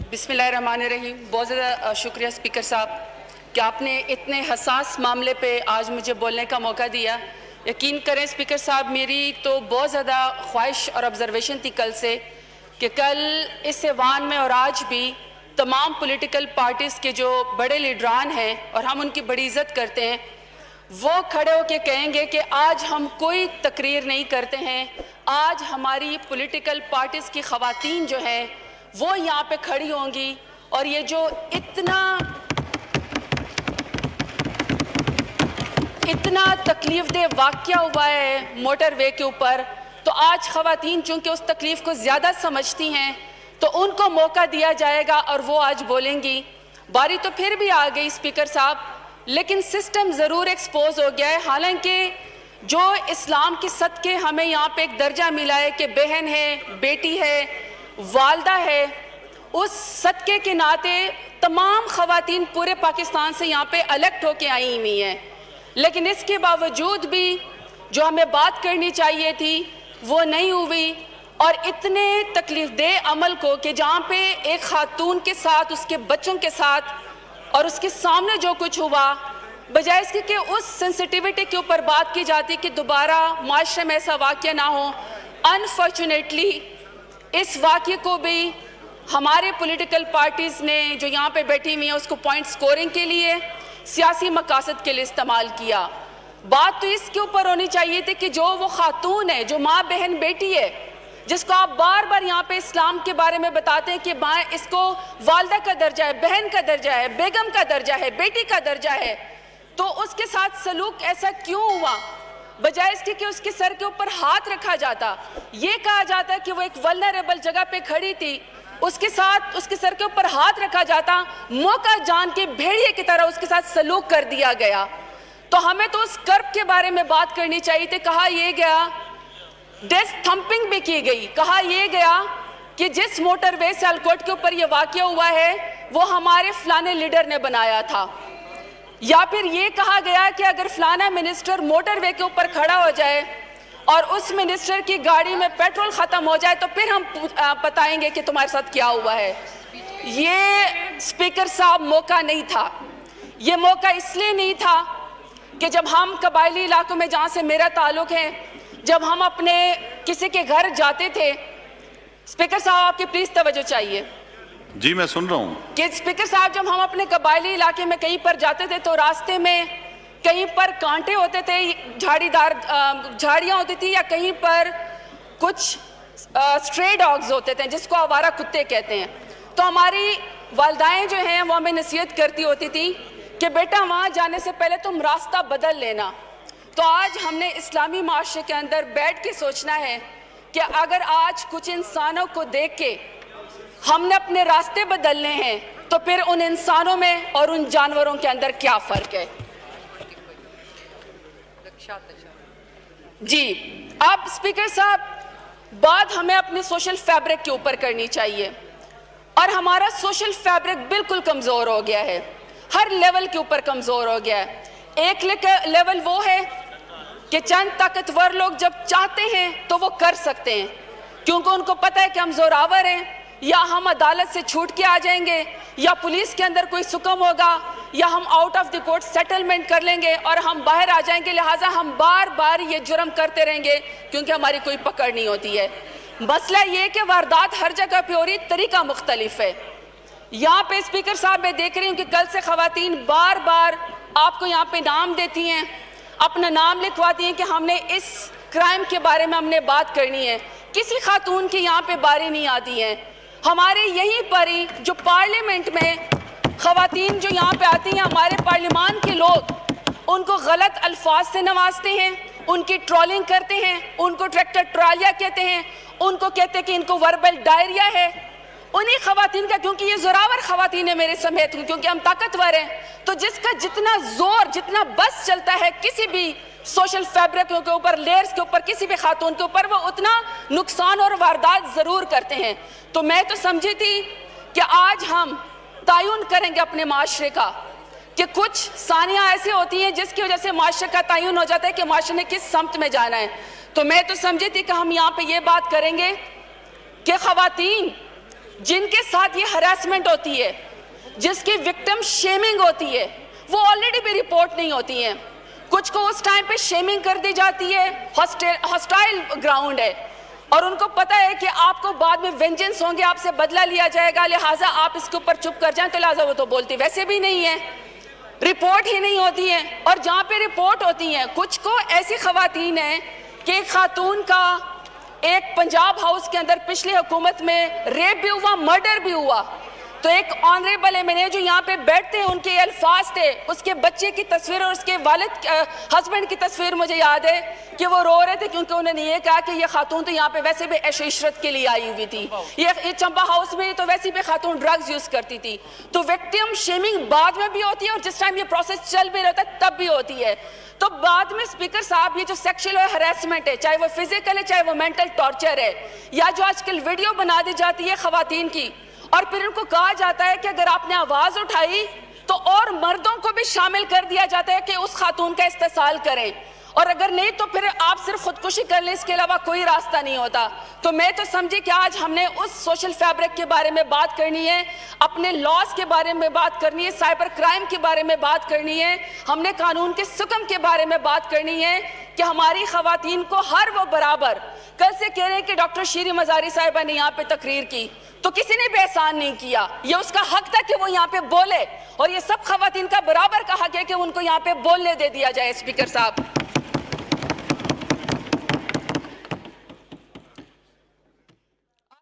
बिस्मिल्लाहिर्रहमानिर्रहीम। बहुत ज़्यादा शुक्रिया स्पीकर साहब कि आपने इतने हसास मामले पे आज मुझे बोलने का मौका दिया। यकीन करें स्पीकर साहब, मेरी तो बहुत ज़्यादा ख्वाहिश और ऑब्जर्वेशन थी कल से कि कल इस ऐवान में और आज भी तमाम पॉलिटिकल पार्टीज़ के जो बड़े लीडरान हैं और हम उनकी बड़ी इज़्ज़त करते हैं, वो खड़े होकर कहेंगे कि आज हम कोई तकरीर नहीं करते हैं, आज हमारी पॉलिटिकल पार्टीज़ की ख़वातीन जो हैं वो यहाँ पे खड़ी होंगी और ये जो इतना तकलीफ़देह वाक़या हुआ है मोटर वे के ऊपर, तो आज ख़वातीन चूँकि उस तकलीफ़ को ज़्यादा समझती हैं तो उनको मौका दिया जाएगा और वो आज बोलेंगी। बारी तो फिर भी आ गई स्पीकर साहब, लेकिन सिस्टम ज़रूर एक्सपोज हो गया है। हालांकि जो इस्लाम की सदके हमें यहाँ पे एक दर्जा मिला है कि बहन है, बेटी है, वालदा है, उस सदके के नाते तमाम ख़वातीन पूरे पाकिस्तान से यहाँ पे इलेक्ट होके आई हुई हैं, लेकिन इसके बावजूद भी जो हमें बात करनी चाहिए थी वो नहीं हुई। और इतने तकलीफ़देह अमल को कि जहाँ पे एक खातून के साथ, उसके बच्चों के साथ और उसके सामने जो कुछ हुआ, बजाय इसके कि उस सेंसिटिविटी के ऊपर बात की जाती कि दोबारा माशरे में ऐसा वाक़या ना हो। अनफॉर्चुनेटली इस वाक़ये को भी हमारे पॉलिटिकल पार्टीज़ ने जो यहाँ पे बैठी हुई हैं उसको पॉइंट स्कोरिंग के लिए, सियासी मकासद के लिए इस्तेमाल किया। बात तो इसके ऊपर होनी चाहिए थी कि जो वो खातून है, जो माँ बहन बेटी है, जिसको आप बार बार यहाँ पे इस्लाम के बारे में बताते हैं कि माँ, इसको वालदा का दर्जा है, बहन का दर्जा है, बेगम का दर्जा है, बेटी का दर्जा है, तो उसके साथ सलूक ऐसा क्यों हुआ? बजाय इसके कि उसके सर के ऊपर हाथ रखा जाता, ये कहा जाता कि वो एक वल्नरेबल जगह पे खड़ी थी, उसके साथ उसके सर के ऊपर हाथ रखा जाता, मौका जान के भेड़िए की तरह उसके साथ सलूक कर दिया गया। तो हमें तो उस कर्ब के बारे में बात करनी चाहिए थी। कहा यह गया, डेस्क थंपिंग भी की गई, कहा यह गया कि जिस मोटरवे सियालकोट के ऊपर यह वाक़या हुआ है वो हमारे फलाने लीडर ने बनाया था, या फिर ये कहा गया कि अगर फलाना मिनिस्टर मोटरवे के ऊपर खड़ा हो जाए और उस मिनिस्टर की गाड़ी में पेट्रोल ख़त्म हो जाए तो फिर हम बताएंगे कि तुम्हारे साथ क्या हुआ है। ये स्पीकर साहब मौका नहीं था। ये मौका इसलिए नहीं था कि जब हम कबायली इलाकों में, जहाँ से मेरा ताल्लुक़ है, जब हम अपने किसी के घर जाते थे, स्पीकर साहब आपकी प्लीज़ तवज्जो चाहिए। जी मैं सुन रहा हूँ कि स्पीकर साहब जब हम अपने कबायली इलाके में कहीं पर जाते थे तो रास्ते में कहीं पर कांटे होते थे, झाड़ीदार झाड़ियाँ होती थी, या कहीं पर कुछ स्ट्रे डॉग्स होते थे जिसको आवारा कुत्ते कहते हैं। तो हमारी वालदाएं जो हैं वो हमें नसीहत करती होती थी कि बेटा वहाँ जाने से पहले तुम रास्ता बदल लेना। तो आज हमने इस्लामी माशरे के अंदर बैठ के सोचना है कि अगर आज कुछ इंसानों को देख के हमने अपने रास्ते बदलने हैं तो फिर उन इंसानों में और उन जानवरों के अंदर क्या फ़र्क है। जी, अब स्पीकर साहब बात हमें अपने सोशल फैब्रिक के ऊपर करनी चाहिए, और हमारा सोशल फैब्रिक बिल्कुल कमज़ोर हो गया है, हर लेवल के ऊपर कमज़ोर हो गया है। एक लेवल वो है कि चंद ताकतवर लोग जब चाहते हैं तो वो कर सकते हैं, क्योंकि उनको पता है कि हम जोरावर हैं, या हम अदालत से छूट के आ जाएंगे, या पुलिस के अंदर कोई सुकम होगा, या हम out of the court settlement कर लेंगे और हम बाहर आ जाएंगे, लिहाजा हम बार बार ये जुर्म करते रहेंगे क्योंकि हमारी कोई पकड़ नहीं होती है। मसला ये कि वारदात हर जगह पे हो रही, तरीका मुख्तलिफ है। यहाँ पे स्पीकर साहब मैं देख रही हूँ कि कल से ख़वातीन बार बार आपको यहाँ पे नाम देती हैं, अपना नाम लिखवाती हैं कि हमने इस क्राइम के बारे में हमने बात करनी है। किसी खातून की यहाँ पे बारी नहीं आती है। हमारे यहीं पर ही जो पार्लियामेंट में ख़वातीन जो यहाँ पे आती हैं, हमारे पार्लियामान के लोग उनको गलत अल्फाज से नवाजते हैं, उनकी ट्रोलिंग करते हैं, उनको ट्रैक्टर ट्रालिया कहते हैं, उनको कहते हैं कि इनको वर्बल डायरिया है। उन्हीं ख़वातीन का, क्योंकि ये ज़ोरावर ख़वातीन है मेरे समेत, क्योंकि हम ताकतवर हैं, तो जिसका जितना ज़ोर, जितना बस चलता है किसी भी सोशल फैब्रिक के ऊपर, लेयर्स के ऊपर, किसी भी खातून के ऊपर, वो उतना नुकसान और वारदात ज़रूर करते हैं। तो मैं तो समझी थी कि आज हम तायुन करेंगे अपने माशरे का, कि कुछ सानियाँ ऐसी होती हैं जिसकी वजह से माशरे का तायुन हो जाता है कि माशरे ने किस समत में जाना है। तो मैं तो समझी थी कि हम यहाँ पे ये बात करेंगे कि ख़वातीन جن کے ساتھ یہ ہراسمنٹ ہوتی ہے, جس کی وکٹم شیمنگ ہوتی ہے, وہ آلریڈی بھی رپورٹ نہیں ہوتی ہیں. کچھ کو اس ٹائم پہ شیمنگ کر دی جاتی ہے, ہاسٹائل گراؤنڈ ہے, اور ان کو پتا ہے کہ آپ کو بعد میں وینجنس ہوں گے, آپ سے بدلہ لیا جائے گا, لہٰذا آپ اس کے اوپر چپ کر جائیں, تو لہٰذا وہ تو بولتی ویسے بھی نہیں ہے, رپورٹ ہی نہیں ہوتی ہیں. اور جہاں پہ رپورٹ ہوتی ہیں, کچھ کو ایسی خواتین ہیں کہ ایک خاتون کا ایک پنجاب ہاؤس کے اندر پچھلی حکومت میں ریپ بھی ہوا, مرڈر بھی ہوا, تو ایک آنریبل ایم این اے جو یہاں پہ بیٹھتے ہیں, ان کے الفاظ تھے, اس کے بچے کی تصویر اور اس کے والد ہسبینڈ کی تصویر مجھے یاد ہے کہ وہ رو رہے تھے, کیونکہ انہوں نے یہ کہا کہ یہ خاتون تو یہاں پہ ویسے بھی عیش و عشرت کے لیے آئی ہوئی تھی, یہ چمپا ہاؤس میں تو ویسے بھی خاتون ڈرگز یوز کرتی تھی. تو وکٹم شیمنگ بعد میں بھی ہوتی ہے, اور جس ٹائم یہ پروسیس چل بھی رہتا ہے تب بھی ہوتی ہے. تو بعد میں اسپیکر صاحب, یہ جو سیکشل ہراسمنٹ ہے, چاہے وہ فزیکل ہے چاہے وہ مینٹل ٹارچر ہے, یا جو آج کل ویڈیو بنا دی جاتی ہے خواتین کی, اور پھر ان کو کہا جاتا ہے کہ اگر آپ نے آواز اٹھائی تو اور مردوں کو بھی شامل کر دیا جاتا ہے کہ اس خاتون کا استحصال کریں, اور اگر نہیں تو پھر آپ صرف خودکشی کر لیں, اس کے علاوہ کوئی راستہ نہیں ہوتا. تو میں تو سمجھی کہ آج ہم نے اس سوشل فیبرک کے بارے میں بات کرنی ہے, اپنے لاز کے بارے میں بات کرنی ہے, سائبر کرائم کے بارے میں بات کرنی ہے, ہم نے قانون کے سکم کے بارے میں بات کرنی ہے کہ ہماری خواتین کو ہر وہ برابر. کل سے کہہ رہے ہیں کہ ڈاکٹر شیریں مزاری صاحبہ نے یہاں پہ تقریر کی, تو کسی نے بھی احسان نہیں کیا, یہ اس کا حق تھا کہ وہ یہاں پہ بولے, اور یہ سب خواتین کا برابر کا حق ہے کہ ان کو یہاں پہ بولنے دے دیا جائے. اسپیکر صاحب,